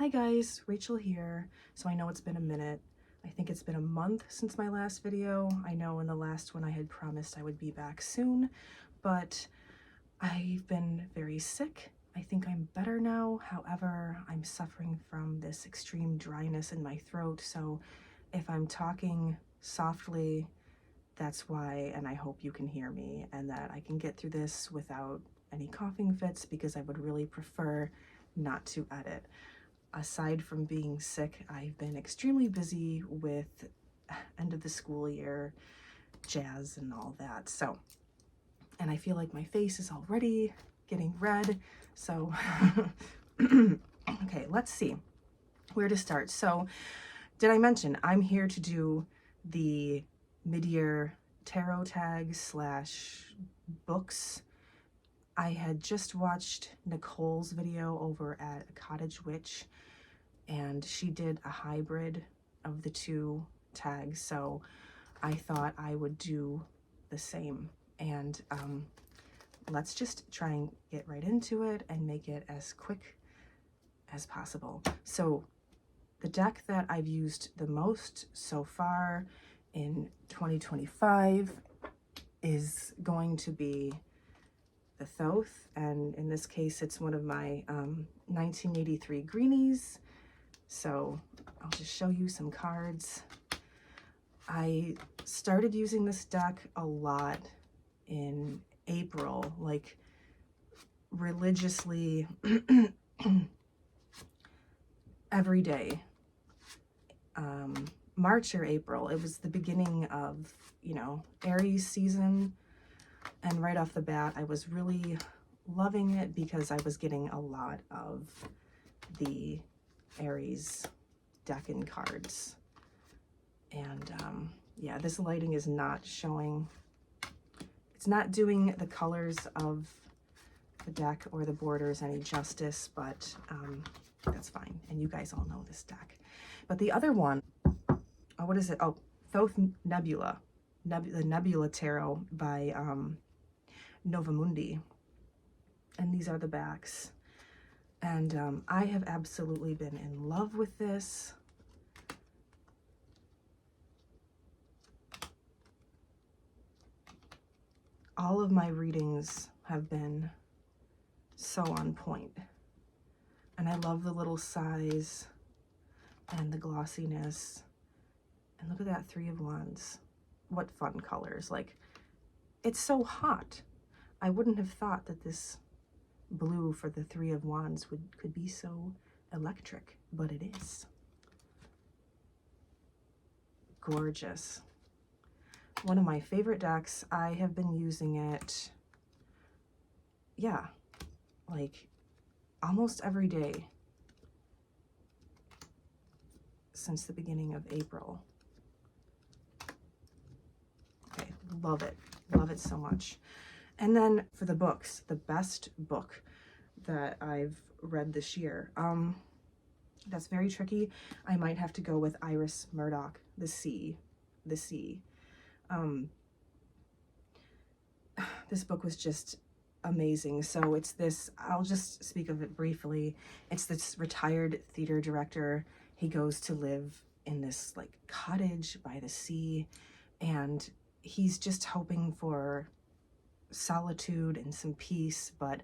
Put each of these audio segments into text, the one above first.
Hi guys, Rachel here. So I know it's been a minute. I think it's been a month since my last video. I know in the last one I had promised I would be back soon, but I've been very sick. I think I'm better now. However, I'm suffering from this extreme dryness in my throat, so if I'm talking softly, that's why, and I hope you can hear me and that I can get through this without any coughing fits, because I would really prefer not to edit. Aside from being sick, I've been extremely busy with end of the school year jazz and all that. So, and I feel like my face is already getting red. So, okay, let's see where to start. So, did I mention I'm here to do the mid-year tarot tags slash books? I had just watched Nicole's video over at Cottage Witch, and she did a hybrid of the two tags, so I thought I would do the same. And let's just try and get right into it and make it as quick as possible. So the deck that I've used the most so far in 2025 is going to be the Thoth, and in this case it's one of my 1983 greenies. So I'll just show you some cards. I started using this deck a lot in April, like religiously every day. March or April, it was the beginning of, Aries season. And right off the bat, I was really loving it because I was getting a lot of the Aries deck-in cards. And yeah, this lighting is not showing, it's not doing the colors of the deck or the borders any justice, but that's fine. And you guys all know this deck. But the other one, oh, what is it? Oh, Thoth Nebula. The Nebula Tarot by Novamundi. And these are the backs. And I have absolutely been in love with this. All of my readings have been so on point. And I love the little size and the glossiness. And look at that Three of Wands. What fun colors. Like, it's so hot. I wouldn't have thought that this blue for the Three of Wands could be so electric, but it is. Gorgeous. One of my favorite decks. I have been using it, yeah, like almost every day since the beginning of April. Okay, love it so much. And then for the books, the best book that I've read this year, that's very tricky. I might have to go with Iris Murdoch, The Sea. This book was just amazing. So it's this, I'll just speak of it briefly. It's this retired theater director. He goes to live in this like cottage by the sea, and he's just hoping for solitude and some peace, but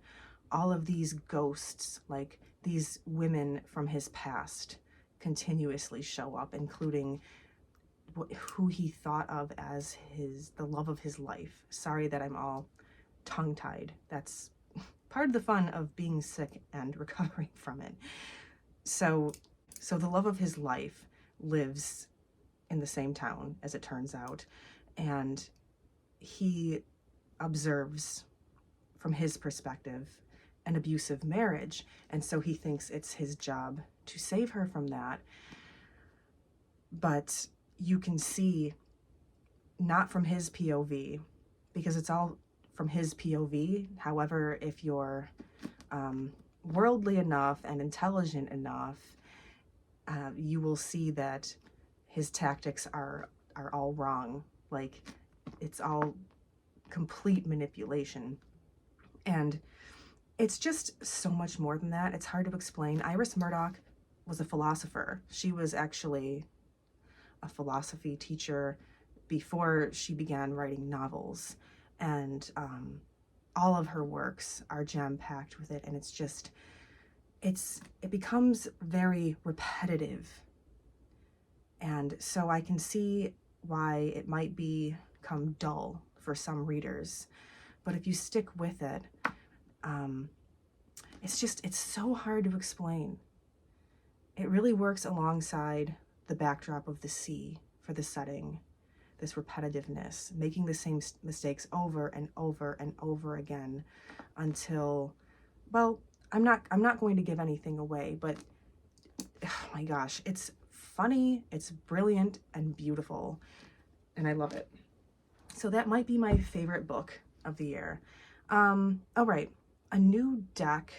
all of these ghosts, like these women from his past, continuously show up, including who he thought of as the love of his life. Sorry that I'm all tongue-tied. That's part of the fun of being sick and recovering from it. So the love of his life lives in the same town, as it turns out, and he observes from his perspective an abusive marriage, and so he thinks it's his job to save her from that. But you can see, not from his POV, because it's all from his POV. However, if you're worldly enough and intelligent enough, you will see that his tactics are all wrong. Like, it's all complete manipulation. And it's just so much more than that. It's hard to explain. Iris Murdoch was a philosopher. She was actually a philosophy teacher before she began writing novels. And all of her works are jam-packed with it. And it's just, it becomes very repetitive. And so I can see why it might become dull for some readers. But if you stick with it, it's so hard to explain. It really works alongside the backdrop of the sea for the setting, this repetitiveness, making the same mistakes over and over and over again until, well, I'm not going to give anything away, but oh my gosh, it's funny, it's brilliant and beautiful, and I love it. So that might be my favorite book of the year. All right, a new deck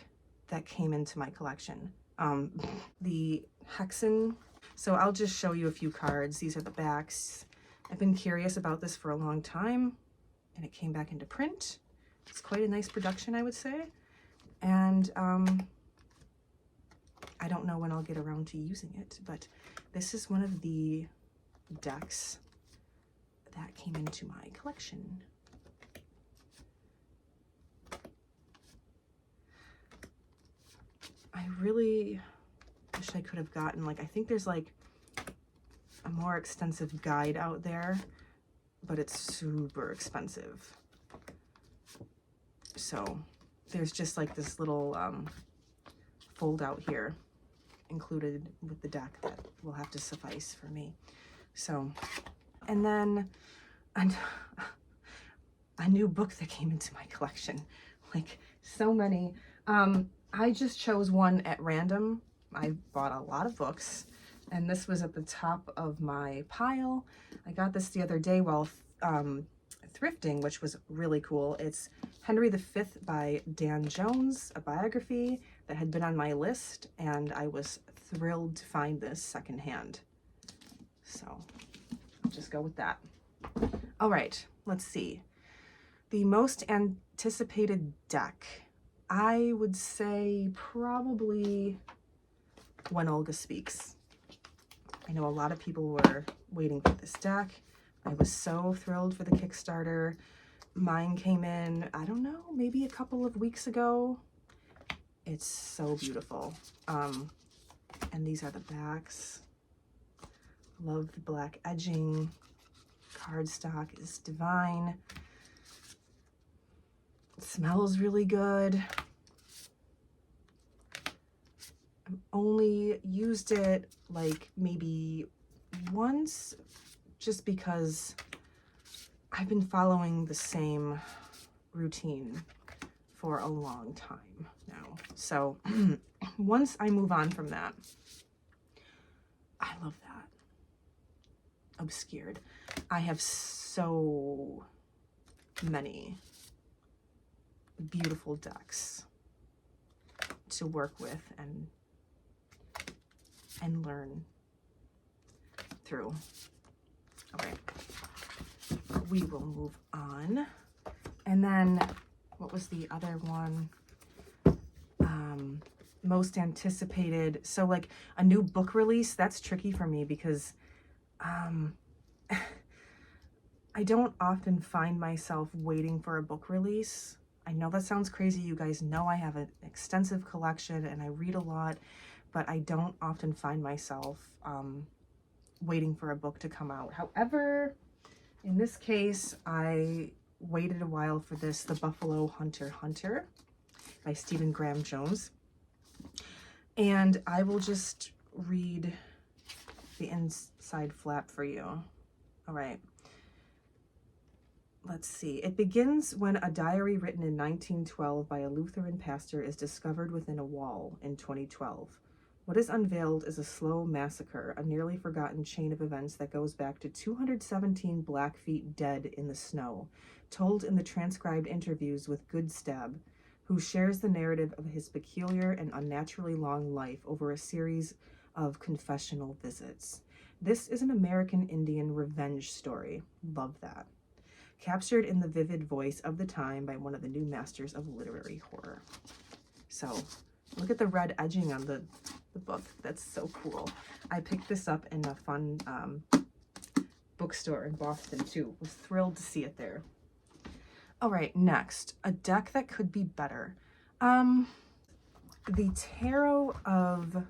that came into my collection, the Hexen. So I'll just show you a few cards. These are the backs. I've been curious about this for a long time, and it came back into print. It's quite a nice production, I would say. And I don't know when I'll get around to using it, but this is one of the decks that came into my collection. I really wish I could have gotten, like, I think there's like a more extensive guide out there, but it's super expensive. So there's just like this little fold out here included with the deck that will have to suffice for me. So, and then a new book that came into my collection, like so many. I just chose one at random. I bought a lot of books, and this was at the top of my pile. I got this the other day while thrifting, which was really cool. It's Henry V by Dan Jones, a biography that had been on my list, and I was thrilled to find this secondhand. So I'll just go with that. All right, let's see. The most anticipated deck. I would say probably When Olga Speaks. I know a lot of people were waiting for this deck. I was so thrilled for the Kickstarter. Mine came in, I don't know, maybe a couple of weeks ago. It's so beautiful. And these are the backs. Love the black edging. Cardstock is divine. It smells really good. I've only used it like maybe once, just because I've been following the same routine for a long time now. So once I move on from that, I love that. Obscured. I have so many beautiful decks to work with and learn through. All right, we will move on. And then what was the other one? Most anticipated. So like a new book release, that's tricky for me because I don't often find myself waiting for a book release. I know that sounds crazy. You guys know I have an extensive collection and I read a lot, but I don't often find myself waiting for a book to come out. However, in this case, I waited a while for this, The Buffalo Hunter by Stephen Graham Jones. And I will just read the inside flap for you. All right. Let's see. It begins when a diary written in 1912 by a Lutheran pastor is discovered within a wall in 2012. What is unveiled is a slow massacre, a nearly forgotten chain of events that goes back to 217 Blackfeet dead in the snow, told in the transcribed interviews with Goodstab, who shares the narrative of his peculiar and unnaturally long life over a series of confessional visits. This is an American Indian revenge story. Love that. Captured in the vivid voice of the time by one of the new masters of literary horror. So Look at the red edging on the book. That's so cool. I picked this up in a fun bookstore in Boston too. Was thrilled to see it there. All right, next, a deck that could be better. The Tarot of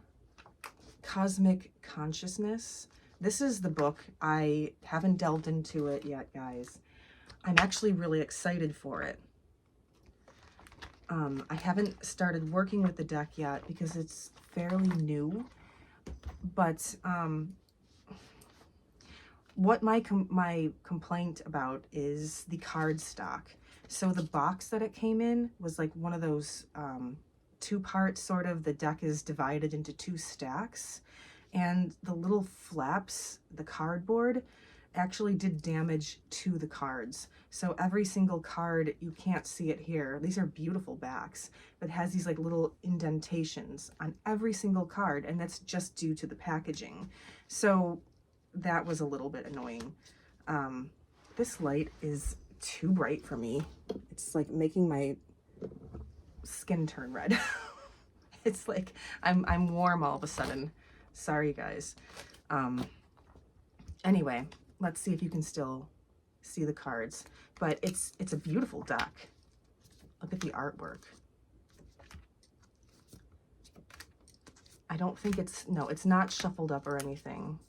Cosmic Consciousness. This is the book. I haven't delved into it yet, guys. I'm actually really excited for it. I haven't started working with the deck yet because it's fairly new, but what my complaint about is the card stock. So the box that it came in was like one of those two-part sort of, the deck is divided into two stacks, and the little flaps, the cardboard, actually did damage to the cards. So every single card, you can't see it here. These are beautiful backs, but it has these like little indentations on every single card, and that's just due to the packaging. So that was a little bit annoying. This light is too bright for me. It's like making my skin turn red. It's like I'm warm all of a sudden. Sorry, guys. Anyway, let's see if you can still see the cards. But it's a beautiful deck. Look at the artwork. I don't think it's not shuffled up or anything.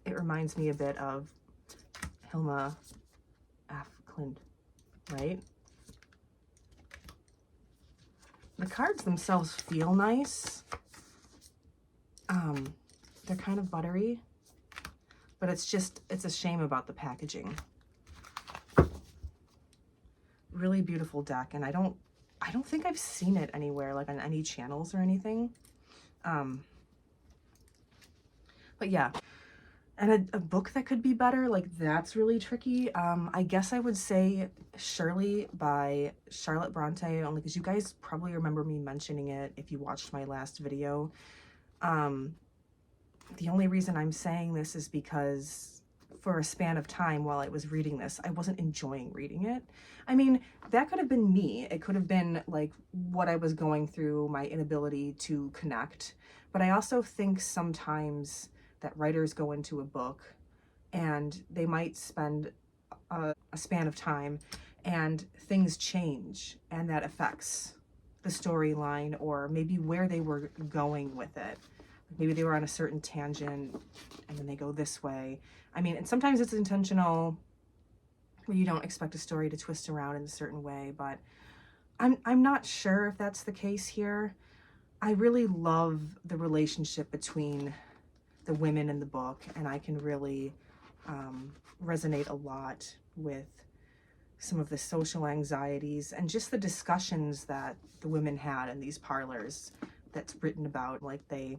It reminds me a bit of Hilma Af Klint, right? The cards themselves feel nice. They're kind of buttery, but it's a shame about the packaging. Really beautiful deck, and I don't think I've seen it anywhere, like on any channels or anything. But yeah, and a book that could be better, like that's really tricky. I guess I would say Shirley by Charlotte Bronte, only because you guys probably remember me mentioning it if you watched my last video. The only reason I'm saying this is because for a span of time while I was reading this, I wasn't enjoying reading it. I mean, that could have been me. It could have been like what I was going through, my inability to connect. But I also think sometimes that writers go into a book and they might spend a span of time and things change, and that affects the storyline or maybe where they were going with it. Maybe they were on a certain tangent and then they go this way. I mean, and sometimes it's intentional where you don't expect a story to twist around in a certain way, but I'm not sure if that's the case here. I really love the relationship between the women in the book, and I can really resonate a lot with some of the social anxieties and just the discussions that the women had in these parlors that's written about. Like, they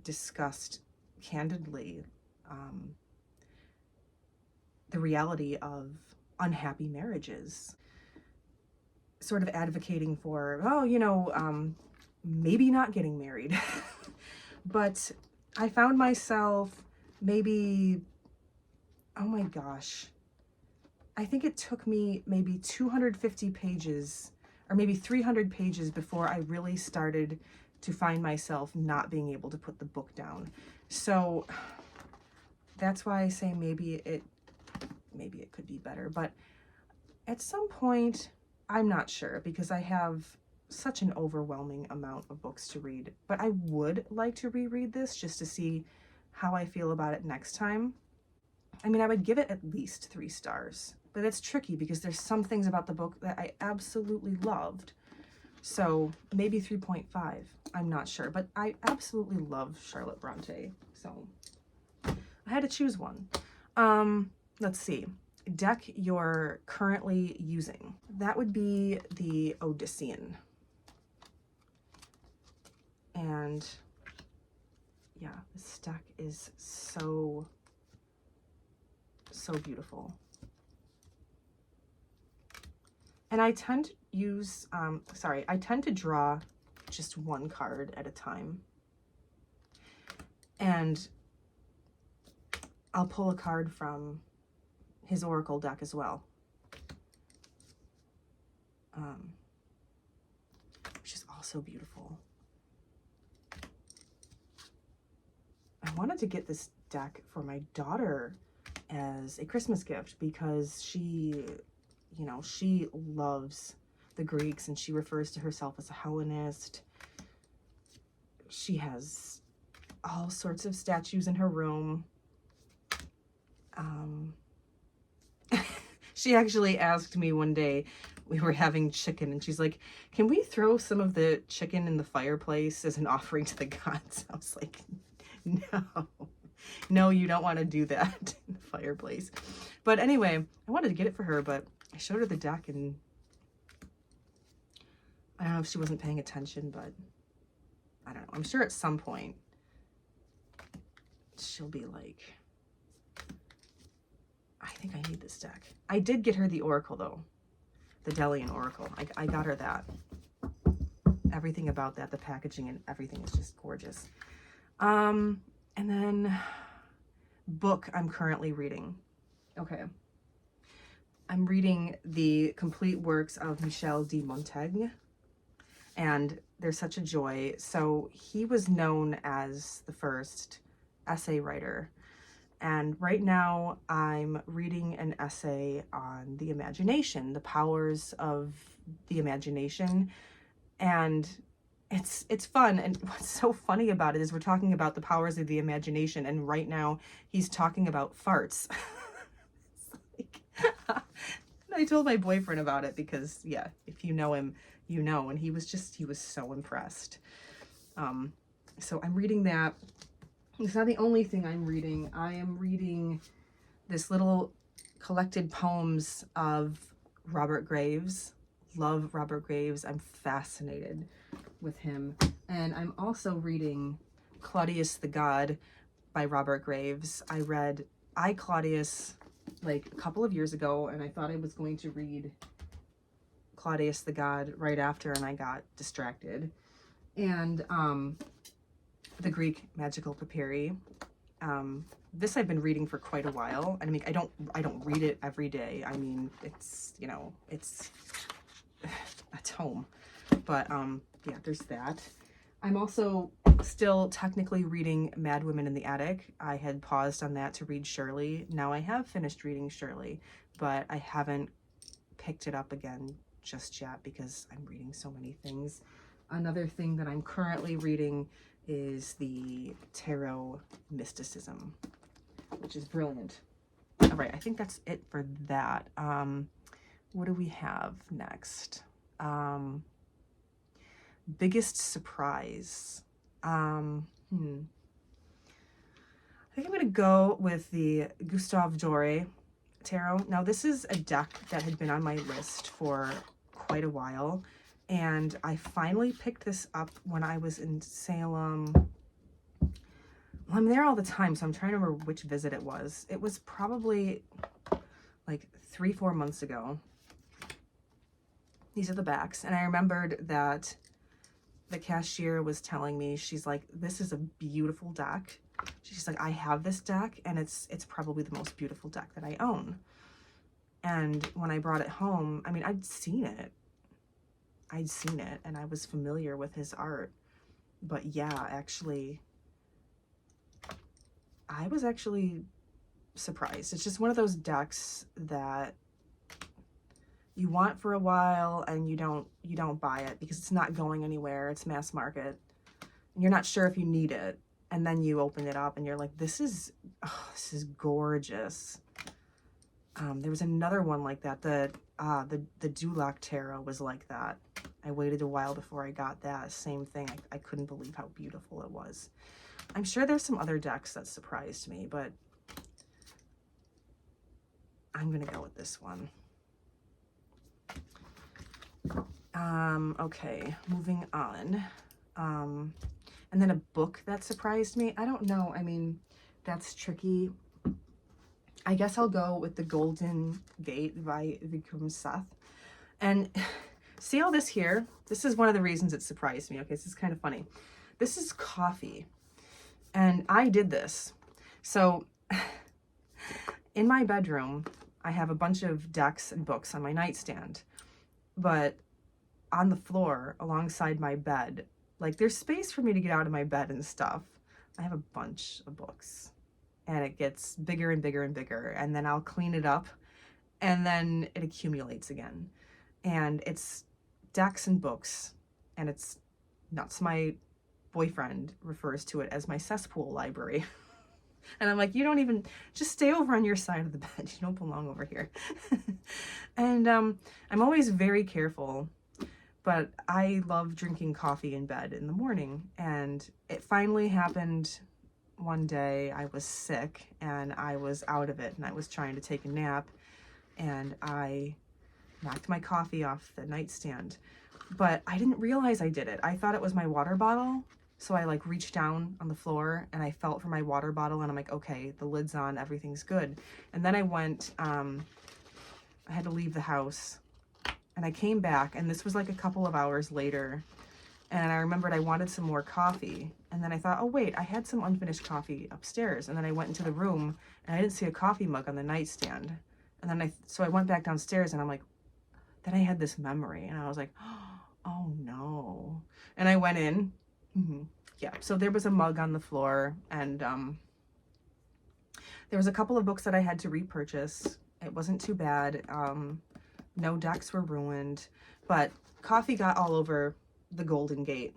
discussed candidly the reality of unhappy marriages, sort of advocating for, oh, you know, maybe not getting married. But I found myself maybe, oh my gosh, I think it took me maybe 250 pages or maybe 300 pages before I really started to find myself not being able to put the book down. So that's why I say maybe it could be better. But at some point, I'm not sure, because I have such an overwhelming amount of books to read. But I would like to reread this just to see how I feel about it next time. I mean, I would give it at least 3 stars. But it's tricky because there's some things about the book that I absolutely loved. So maybe 3.5. I'm not sure. But I absolutely love Charlotte Bronte. So I had to choose one. Let's see. Deck you're currently using. That would be the Odyssean. And yeah, this deck is so beautiful. And I tend to use, I tend to draw just one card at a time. And I'll pull a card from his Oracle deck as well. Also beautiful. I wanted to get this deck for my daughter as a Christmas gift because she, you know, she loves the Greeks and she refers to herself as a Hellenist. She has all sorts of statues in her room. She actually asked me one day, we were having chicken, and she's like, can we throw some of the chicken in the fireplace as an offering to the gods? I was like, no, you don't want to do that in the fireplace. But anyway, I wanted to get it for her, but I showed her the deck, and I don't know if she wasn't paying attention, but I don't know. I'm sure at some point she'll be like, I think I need this deck. I did get her the Oracle, though. The Delian Oracle. I got her that. Everything about that, the packaging and everything is just gorgeous. And then book I'm currently reading. Okay. I'm reading the complete works of Michel de Montaigne, and they're such a joy. So he was known as the first essay writer. And right now I'm reading an essay on the imagination, the powers of the imagination. And it's fun. And what's so funny about it is we're talking about the powers of the imagination. And right now he's talking about farts. I told my boyfriend about it because, yeah, if you know him, you know. And he was so impressed. So I'm reading that. It's not the only thing I'm reading. I am reading this little collected poems of Robert Graves. Love Robert Graves. I'm fascinated with him. And I'm also reading Claudius the God by Robert Graves. I read I, Claudius like a couple of years ago, and I thought I was going to read Claudius the God right after, and I got distracted. And the Greek Magical Papyri. This I've been reading for quite a while. And I mean, I don't read it every day. I mean, it's, you know, it's home. But yeah, there's that. I'm also still technically reading Mad Women in the Attic. I had paused on that to read Shirley. Now I have finished reading Shirley, but I haven't picked it up again just yet because I'm reading so many things. Another thing that I'm currently reading is the Tarot Mysticism, which is brilliant. All right, I think that's it for that. What do we have next? Biggest surprise. I think I'm gonna go with the Gustave Doré Tarot. Now this is a deck that had been on my list for quite a while, and I finally picked this up when I was in Salem. Well, I'm there all the time, so I'm trying to remember which visit it was. It was probably like 3-4 months ago. These are the backs, and I remembered that the cashier was telling me, she's like, this is a beautiful deck. She's like, I have this deck, and it's probably the most beautiful deck that I own. And when I brought it home, I mean, I'd seen it, and I was familiar with his art. But yeah, actually, I was actually surprised. It's just one of those decks that you want for a while and you don't buy it because it's not going anywhere. It's mass market. And you're not sure if you need it. And then you open it up and you're like, this is gorgeous. There was another one like that. The Dulac Tarot was like that. I waited a while before I got that. Same thing. I couldn't believe how beautiful it was. I'm sure there's some other decks that surprised me, but I'm going to go with this one. Okay, moving on. And then a book that surprised me. I don't know. I mean, that's tricky. I guess I'll go with The Golden Gate by Vikram Seth. And see all this here? This is one of the reasons it surprised me. Okay, this is kind of funny. This is coffee. And I did this. So in my bedroom, I have a bunch of decks and books on my nightstand. But on the floor alongside my bed. Like, there's space for me to get out of my bed and stuff. I have a bunch of books, and it gets bigger and bigger and bigger, and then I'll clean it up, and then it accumulates again. And it's decks and books, and it's nuts. My boyfriend refers to it as my cesspool library. And I'm like, you don't even, just stay over on your side of the bed. You don't belong over here. And I'm always very careful, but I love drinking coffee in bed in the morning. And it finally happened one day. I was sick and I was out of it, and I was trying to take a nap, and I knocked my coffee off the nightstand, but I didn't realize I did it. I thought it was my water bottle. So I like reached down on the floor and I felt for my water bottle, and I'm like, okay, the lid's on, everything's good. And then I went, I had to leave the house, and I came back, and this was like a couple of hours later, and I remembered I wanted some more coffee. And then I thought, oh wait, I had some unfinished coffee upstairs. And then I went into the room and I didn't see a coffee mug on the nightstand. And then so I went back downstairs, and I'm like, then I had this memory, and I was like, oh no. And I went in. Yeah, so there was a mug on the floor, and there was a couple of books that I had to repurchase. It wasn't too bad. No decks were ruined, but coffee got all over the Golden Gate.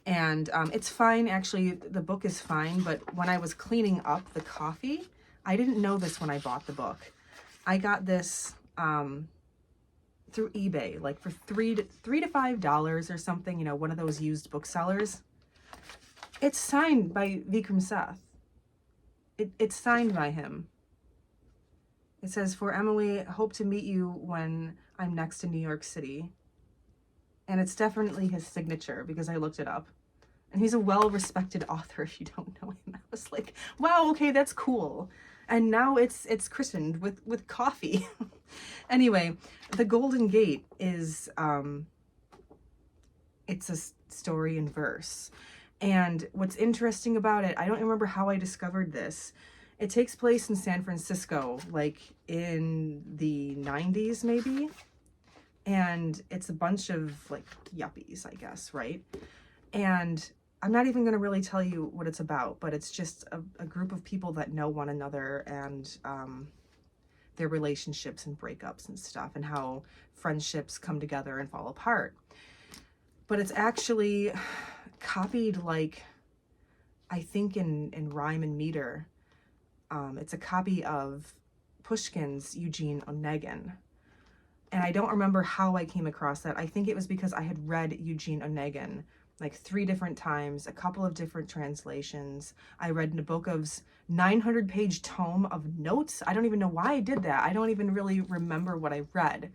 And it's fine, actually, the book is fine, but when I was cleaning up the coffee, I didn't know this when I bought the book. I got this through eBay, like for $3 to $5 or something, you know, one of those used booksellers. It's signed by Vikram Seth. It's signed by him. It says, for Emily, hope to meet you when I'm next in New York City. And it's definitely his signature, because I looked it up. And he's a well-respected author, if you don't know him. I was like, wow, okay, that's cool. And now it's christened with coffee. Anyway, the Golden Gate is, it's a story in verse. And what's interesting about it, I don't remember how I discovered this. It takes place in San Francisco, like in the 90s maybe. And it's a bunch of like yuppies, I guess, right? And I'm not even going to really tell you what it's about, but it's just a group of people that know one another, and their relationships and breakups and stuff, and how friendships come together and fall apart. But it's actually copied, like, I think in rhyme and meter. It's a copy of Pushkin's Eugene Onegin. And I don't remember how I came across that. I think it was because I had read Eugene Onegin like 3 different times, a couple of different translations. I read Nabokov's 900-page tome of notes. I don't even know why I did that. I don't even really remember what I read.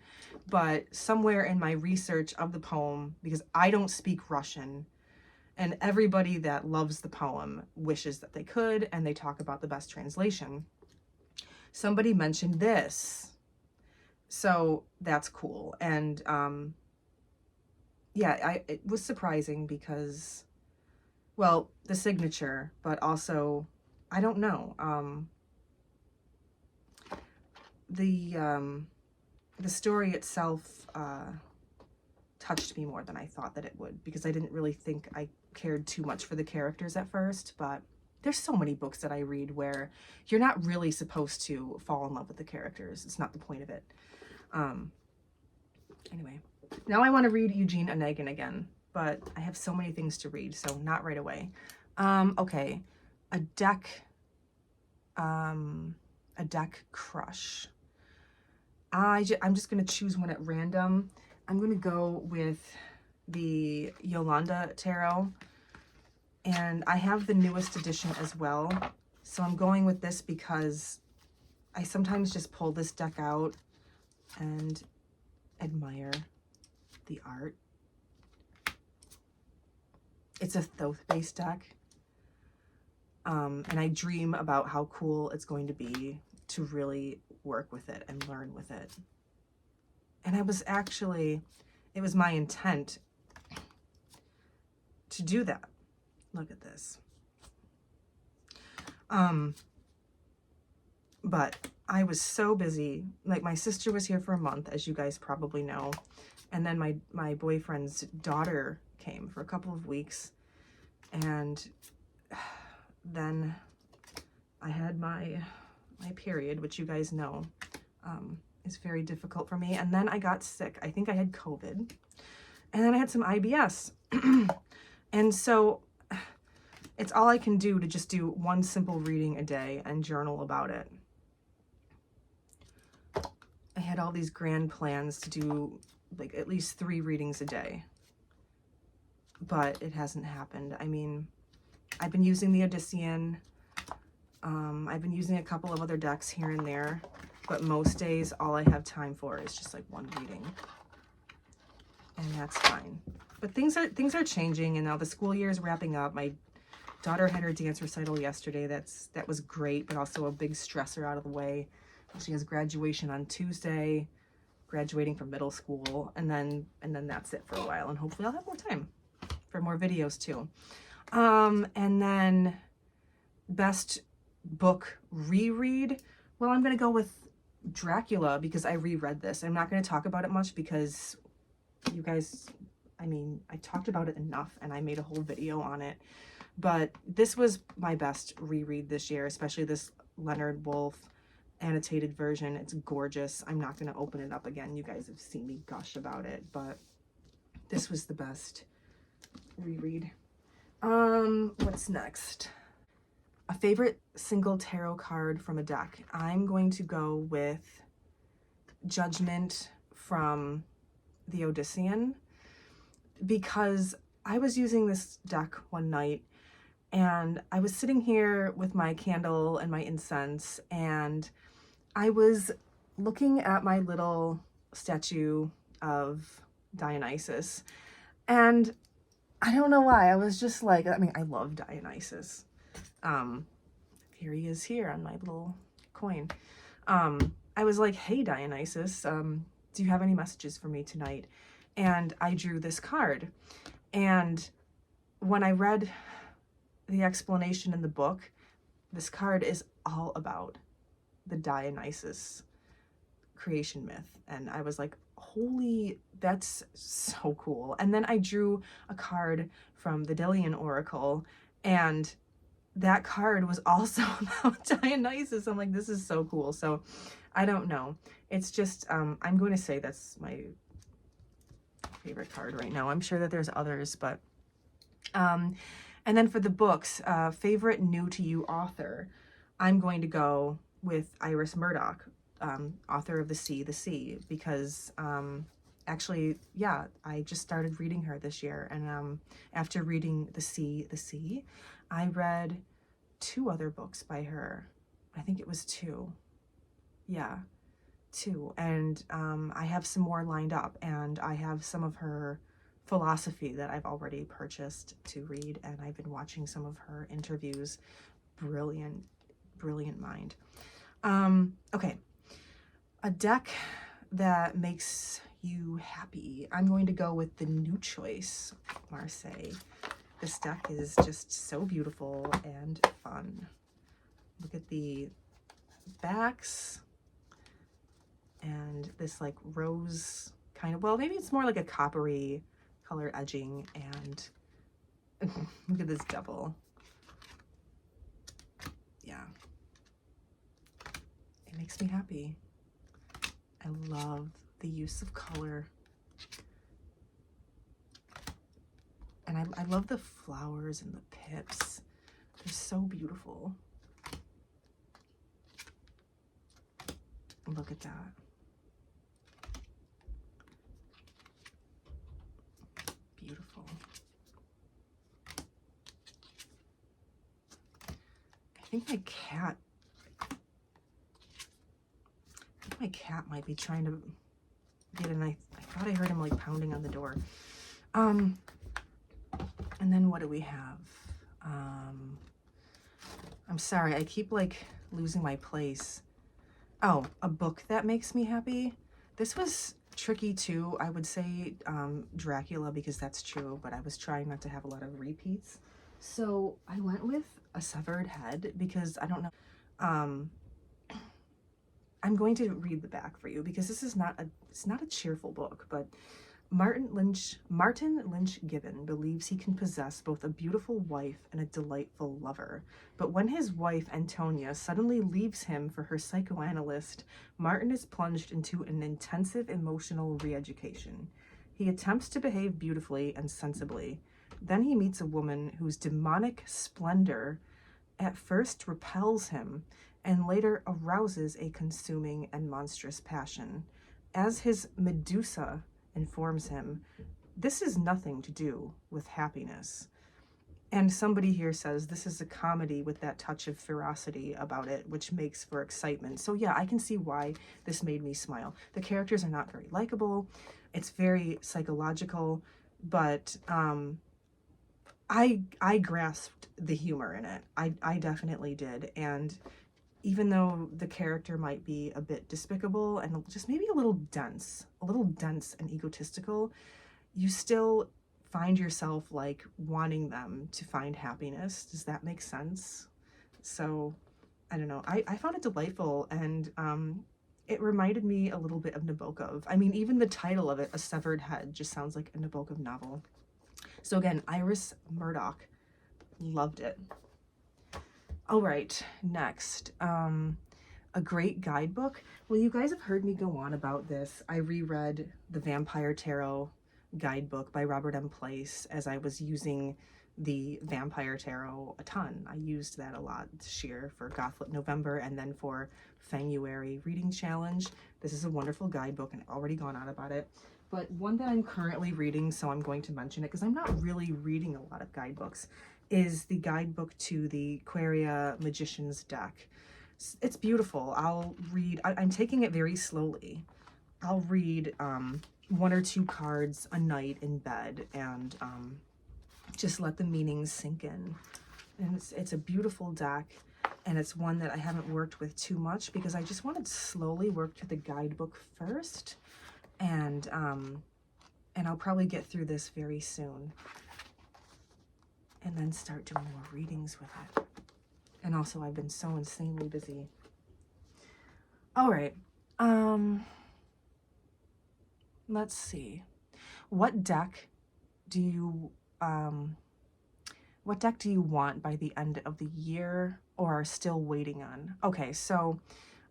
But somewhere in my research of the poem, because I don't speak Russian, and everybody that loves the poem wishes that they could, and they talk about the best translation, somebody mentioned this. So that's cool. And yeah, it was surprising because, well, the signature, but also, I don't know, the story itself touched me more than I thought that it would, because I didn't really think I cared too much for the characters at first. But there's so many books that I read where you're not really supposed to fall in love with the characters. It's not the point of it. Anyway, now I want to read Eugene Onegin again, but I have so many things to read, so not right away. Okay, a deck crush. I'm just going to choose one at random. I'm going to go with the Yolanda Tarot, and I have the newest edition as well. So I'm going with this because I sometimes just pull this deck out and admire the art. It's a Thoth-based deck. And I dream about how cool it's going to be to really work with it and learn with it. And it was my intent to do that. Look at this. But I was so busy. Like, my sister was here for a month, as you guys probably know. And then my boyfriend's daughter came for a couple of weeks, and then I had my period, which you guys know is very difficult for me. And then I got sick. I think I had COVID, and then I had some IBS. And so it's all I can do to just do one simple reading a day and journal about it. I had all these grand plans to do like at least 3 readings a day, but it hasn't happened. I mean, I've been using the Odyssean. I've been using a couple of other decks here and there, but most days all I have time for is just like 1 reading, and that's fine. But things are changing, and now the school year is wrapping up. My daughter had her dance recital yesterday. That was great, but also a big stressor out of the way. She has graduation on Tuesday, graduating from middle school, and then that's it for a while. And hopefully I'll have more time for more videos too. And then best book reread. Well, I'm gonna go with Dracula because I reread this. I'm not gonna talk about it much because you guys, I mean, I talked about it enough and I made a whole video on it. But this was my best reread this year, especially this Leonard Wolf annotated version. It's gorgeous. I'm not going to open it up again. You guys have seen me gush about it, but this was the best reread. What's next? A favorite single tarot card from a deck. I'm going to go with Judgment from the Odyssean, because I was using this deck one night and I was sitting here with my candle and my incense, and I was looking at my little statue of Dionysus, and I don't know why, I was just like, I mean, I love Dionysus. Here he is here on my little coin. I was like, hey Dionysus, do you have any messages for me tonight? And I drew this card. And when I read the explanation in the book, this card is all about the Dionysus creation myth. And I was like, holy, that's so cool. And then I drew a card from the Delian Oracle, and that card was also about Dionysus. I'm like, this is so cool. So I don't know. It's just, I'm going to say that's my favorite card right now. I'm sure that there's others, but, and then for the books, favorite new to you author, I'm going to go with Iris Murdoch, author of The Sea, because, actually, yeah, I just started reading her this year. And, after reading The Sea, I read 2 other books by her. I think it was 2. Yeah, 2. And I have some more lined up, and I have some of her philosophy that I've already purchased to read, and I've been watching some of her interviews. Brilliant mind. Okay, a deck that makes you happy. I'm going to go with the New Choice, Marseille. This deck is just so beautiful and fun. Look at the backs and this like rose kind of, well, maybe it's more like a coppery color edging, and look at this devil. Yeah, it makes me happy. I love the use of color, and I love the flowers and the pips. They're so beautiful. Look at that. Beautiful. I think my cat might be trying to get in. I thought I heard him like pounding on the door. And then what do we have? I'm sorry, I keep like losing my place. Oh, a book that makes me happy. This was tricky too. I would say Dracula, because that's true, but I was trying not to have a lot of repeats. So I went with A Severed Head because I don't know. I'm going to read the back for you because this is it's not a cheerful book, but Martin Lynch Gibbon believes he can possess both a beautiful wife and a delightful lover. But when his wife, Antonia, suddenly leaves him for her psychoanalyst, Martin is plunged into an intensive emotional re-education. He attempts to behave beautifully and sensibly. Then he meets a woman whose demonic splendor at first repels him and later arouses a consuming and monstrous passion. As his Medusa informs him, this is nothing to do with happiness. And somebody here says this is a comedy with that touch of ferocity about it, which makes for excitement. So yeah, I can see why this made me smile. The characters are not very likable. It's very psychological, but I grasped the humor in it. I definitely did. And even though the character might be a bit despicable and just maybe a little dense and egotistical, you still find yourself like wanting them to find happiness. Does that make sense? So I don't know. I found it delightful, and it reminded me a little bit of Nabokov. I mean, even the title of it, A Severed Head, just sounds like a Nabokov novel. So again, Iris Murdoch, loved it. All right, next, a great guidebook. Well, you guys have heard me go on about this. I reread the Vampire Tarot guidebook by Robert M. Place as I was using the Vampire Tarot a ton. I used that a lot this year for Gothlit November and then for February Reading Challenge. This is a wonderful guidebook, and I've already gone on about it. But one that I'm currently reading, so I'm going to mention it because I'm not really reading a lot of guidebooks, is the guidebook to the Aquaria Magician's deck. It's beautiful. I'll read, I'm taking it very slowly. I'll read 1 or 2 cards a night in bed and just let the meanings sink in. And it's a beautiful deck, and it's one that I haven't worked with too much because I just wanted to slowly work to the guidebook first. And I'll probably get through this very soon and then start doing more readings with it. And also, I've been so insanely busy. All right. Let's see. What deck do you want by the end of the year or are still waiting on? Okay, so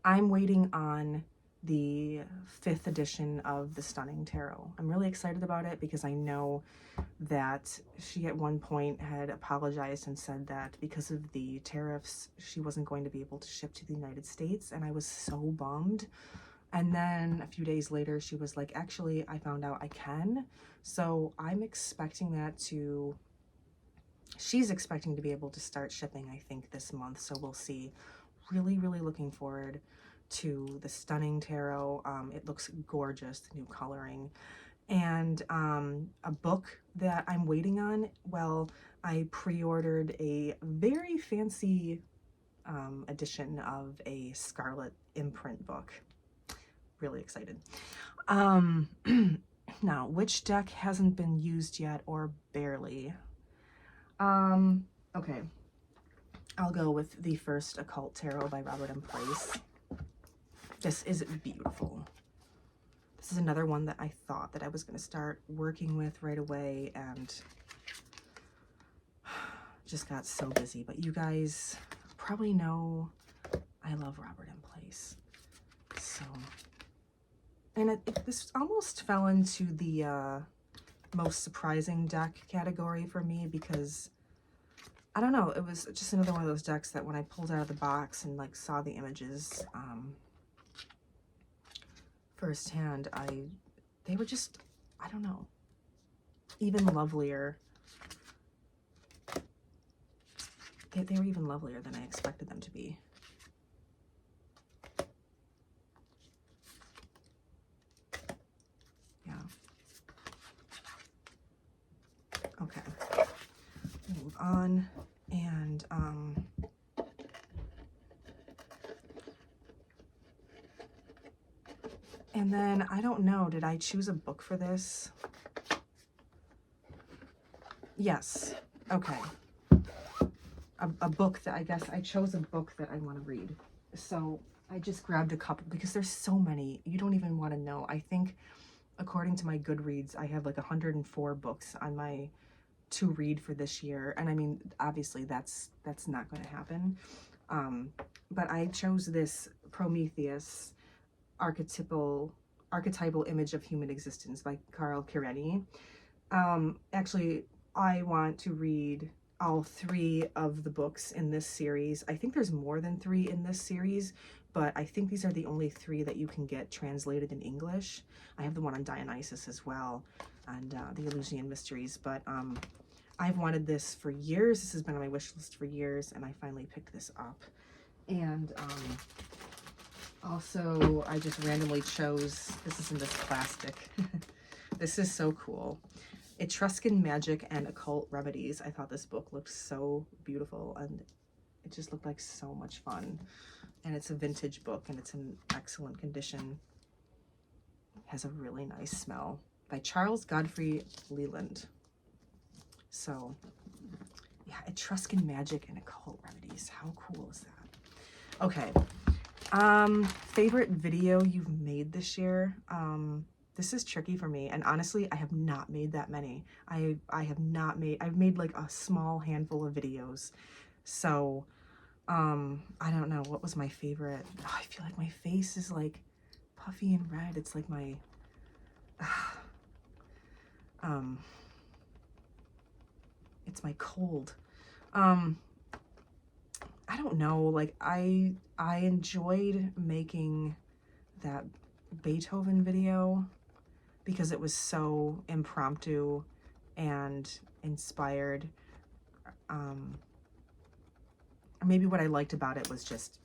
I'm waiting on the 5th edition of the Stunning Tarot. I'm really excited about it because I know that she at one point had apologized and said that because of the tariffs, she wasn't going to be able to ship to the United States, and I was so bummed. And then a few days later, she was like, actually, I found out I can. So I'm expecting that to, she's expecting to be able to start shipping, I think, this month. So we'll see. Really, really looking forward to the Stunning Tarot. It looks gorgeous, the new coloring. And a book that I'm waiting on, well, I pre-ordered a very fancy edition of a Scarlet imprint book. Really excited. Now, which deck hasn't been used yet or barely? Okay, I'll go with the first Occult Tarot by Robert M. Place. This is beautiful. This is another one that I thought that I was going to start working with right away and just got so busy. But you guys probably know I love Robert M. Place. So, and this almost fell into the most surprising deck category for me because, I don't know, it was just another one of those decks that when I pulled out of the box and like saw the images firsthand, they were just, I don't know, even lovelier. They were even lovelier than I expected them to be. Yeah. Okay. Move on. And then, I don't know, did I choose a book for this? Yes. Okay. A book that I guess I chose a book that I want to read. So I just grabbed a couple because there's so many. You don't even want to know. I think according to my Goodreads, I have like 104 books on my to read for this year. And I mean, obviously that's not going to happen. But I chose this Prometheus archetypal image of human existence by Carl Kereni. Actually, I want to read all 3 of the books in this series. I think there's more than 3 in this series, but I think these are the only 3 that you can get translated in English. I have the one on Dionysus as well, and the Eleusinian Mysteries, but I've wanted this for years. This has been on my wish list for years, and I finally picked this up. And also, I just randomly chose, this is in this plastic. This is so cool. Etruscan Magic and Occult Remedies. I thought this book looked so beautiful, and it just looked like so much fun. And it's a vintage book, and it's in excellent condition. It has a really nice smell. By Charles Godfrey Leland. So, yeah, Etruscan Magic and Occult Remedies. How cool is that? Okay. Favorite video you've made this year? This is tricky for me, and honestly, I have not made that many. I've made like a small handful of videos. So, I don't know, what was my favorite? Oh, I feel like my face is like puffy and red. It's like my, it's my cold. I don't know, like I enjoyed making that Beethoven video because it was so impromptu and inspired. Maybe what I liked about it was just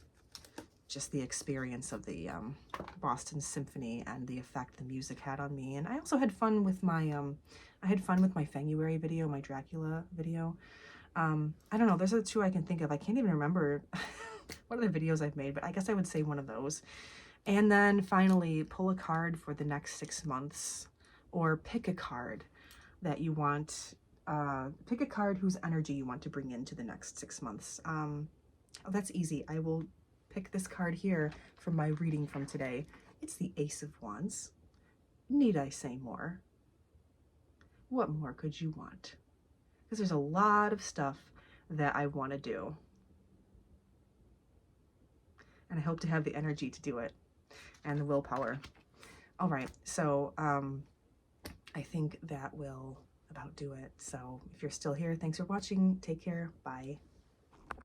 the experience of the Boston Symphony and the effect the music had on me. And I also had fun with my February video, my Dracula video. I don't know, those are the 2 I can think of. I can't even remember what other videos I've made, but I guess I would say one of those. And then finally, pull a card for the next 6 months, or pick a card that you want, pick a card whose energy you want to bring into the next 6 months. Oh, that's easy. I will pick this card here from my reading from today. It's the Ace of Wands. Need I say more? What more could you want? Because there's a lot of stuff that I want to do. And I hope to have the energy to do it and the willpower. All right, so I think that will about do it. So if you're still here, thanks for watching. Take care. Bye.